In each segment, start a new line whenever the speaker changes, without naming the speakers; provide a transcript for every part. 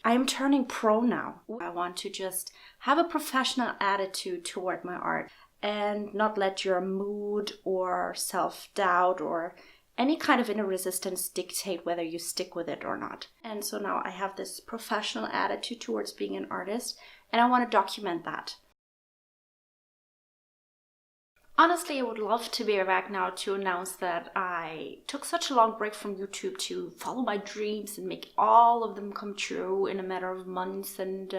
I'm turning pro now. I want to just have a professional attitude toward my art and not let your mood or self-doubt or any kind of inner resistance dictate whether you stick with it or not. And so now I have this professional attitude towards being an artist, and I want to document that. Honestly, I would love to be back now to announce that I took such a long break from YouTube to follow my dreams and make all of them come true in a matter of months, and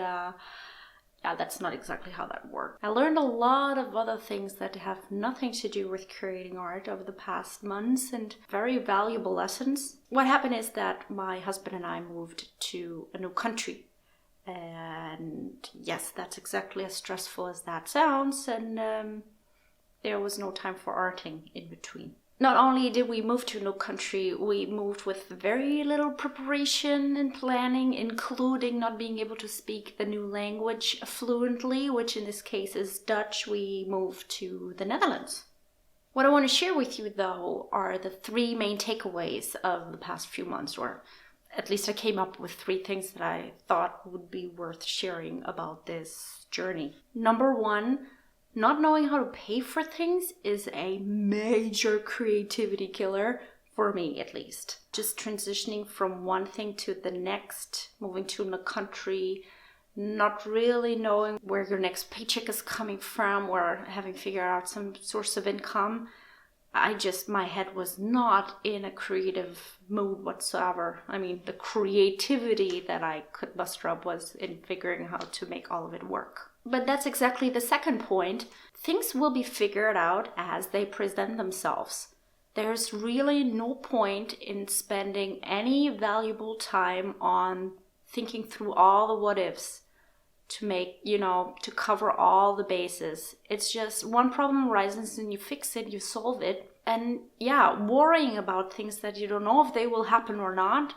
that's not exactly how that worked. I learned a lot of other things that have nothing to do with creating art over the past months, and very valuable lessons. What happened is that my husband and I moved to a new country. And yes, that's exactly as stressful as that sounds, and there was no time for arting in between. Not only did we move to a new country, we moved with very little preparation and planning, including not being able to speak the new language fluently, which in this case is Dutch. We moved to the Netherlands. What I want to share with you, though, are the 3 main takeaways of the past few months, or at least I came up with 3 things that I thought would be worth sharing about this journey. Number 1, not knowing how to pay for things is a major creativity killer, for me at least. Just transitioning from one thing to the next, moving to a country, not really knowing where your next paycheck is coming from or having figured out some source of income. My head was not in a creative mood whatsoever. I mean, the creativity that I could muster up was in figuring how to make all of it work. But that's exactly the second point. Things will be figured out as they present themselves. There's really no point in spending any valuable time on thinking through all the what ifs to make, to cover all the bases. It's just one problem arises and you fix it, you solve it. And worrying about things that you don't know if they will happen or not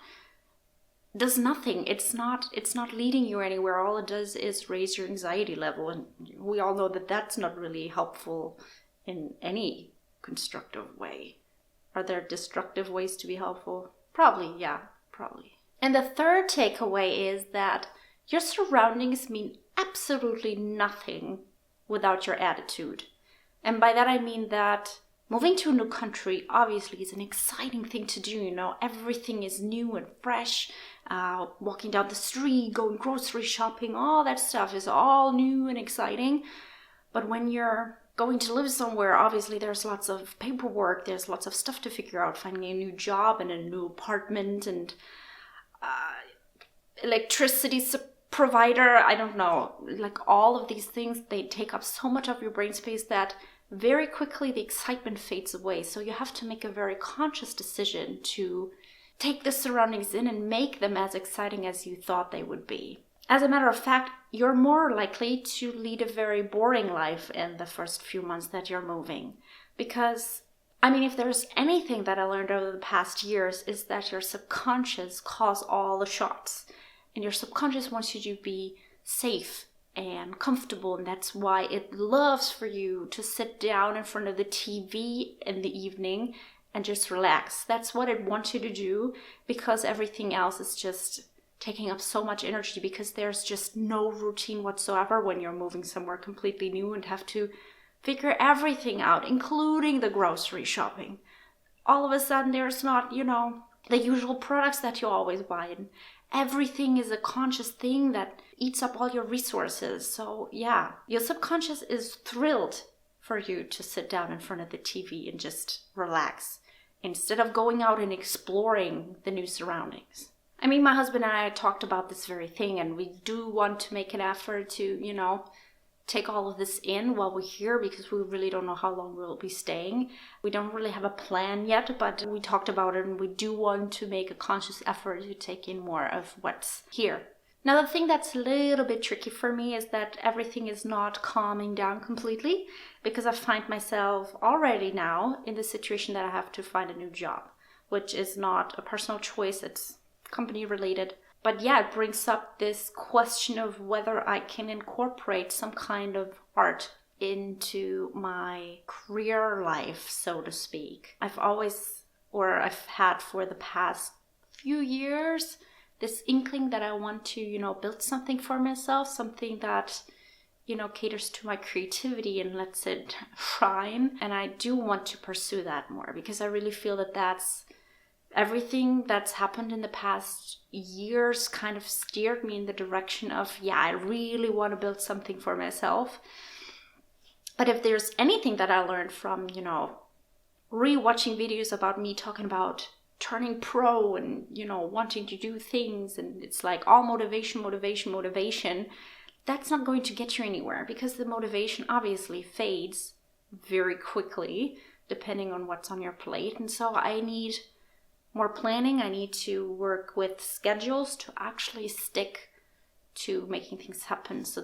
does nothing. It's not leading you anywhere. All it does is raise your anxiety level, and we all know that that's not really helpful in any constructive way. Are there destructive ways to be helpful? Probably. And the third takeaway is that your surroundings mean absolutely nothing without your attitude. And by that I mean that moving to a new country obviously is an exciting thing to do. Everything is new and fresh. Walking down the street, going grocery shopping, all that stuff is all new and exciting. But when you're going to live somewhere, obviously there's lots of paperwork, there's lots of stuff to figure out, finding a new job and a new apartment and electricity provider, I don't know. Like all of these things, they take up so much of your brain space that very quickly the excitement fades away. So you have to make a very conscious decision to take the surroundings in and make them as exciting as you thought they would be. As a matter of fact, you're more likely to lead a very boring life in the first few months that you're moving. Because, if there's anything that I learned over the past years is that your subconscious calls all the shots. And your subconscious wants you to be safe and comfortable, and that's why it loves for you to sit down in front of the TV in the evening and just relax. That's what it wants you to do, because everything else is just taking up so much energy, because there's just no routine whatsoever when you're moving somewhere completely new and have to figure everything out, including the grocery shopping. All of a sudden there's not, the usual products that you always buy, and everything is a conscious thing that eats up all your resources. So your subconscious is thrilled for you to sit down in front of the TV and just relax instead of going out and exploring the new surroundings. My husband and I talked about this very thing, and we do want to make an effort to, take all of this in while we're here, because we really don't know how long we'll be staying. We don't really have a plan yet, but we talked about it, and we do want to make a conscious effort to take in more of what's here. Now, the thing that's a little bit tricky for me is that everything is not calming down completely, because I find myself already now in the situation that I have to find a new job, which is not a personal choice, it's company related. But it brings up this question of whether I can incorporate some kind of art into my career life, so to speak. I've had for the past few years this inkling that I want to, you know, build something for myself, something that, you know, caters to my creativity and lets it shine. And I do want to pursue that more, because I really feel that that's everything that's happened in the past years kind of steered me in the direction of, yeah, I really want to build something for myself. But if there's anything that I learned from, you know, re-watching videos about me talking about turning pro and, you know, wanting to do things, and it's like all motivation, that's not going to get you anywhere, because the motivation obviously fades very quickly depending on what's on your plate. And so I need more planning. I need to work with schedules to actually stick to making things happen. So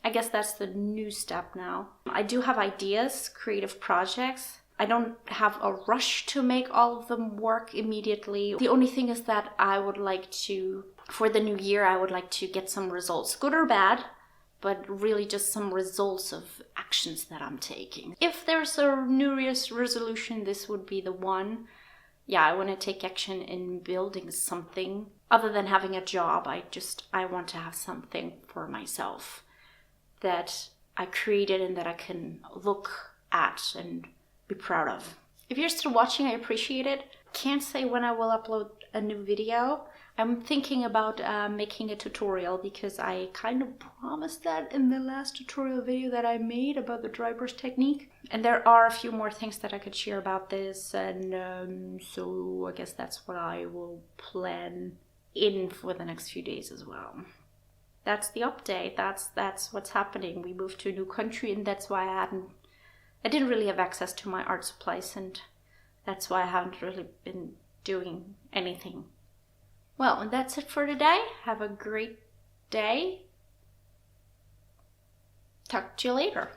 I guess that's the new step now. I do have ideas, creative projects. I don't have a rush to make all of them work immediately. The only thing is that I would like to, for the new year, I would like to get some results, good or bad, but really just some results of actions that I'm taking. If there's a New Year's resolution, this would be the one. Yeah, I want to take action in building something other than having a job. I want to have something for myself that I created and that I can look at and be proud of. If you're still watching, I appreciate it. Can't say when I will upload a new video. I'm thinking about making a tutorial, because I kind of promised that in the last tutorial video that I made about the dry brush technique. And there are a few more things that I could share about this, and so I guess that's what I will plan in for the next few days as well. That's the update. That's what's happening. We moved to a new country, and that's why I didn't really have access to my art supplies, and that's why I haven't really been doing anything. Well, and that's it for today. Have a great day. Talk to you later.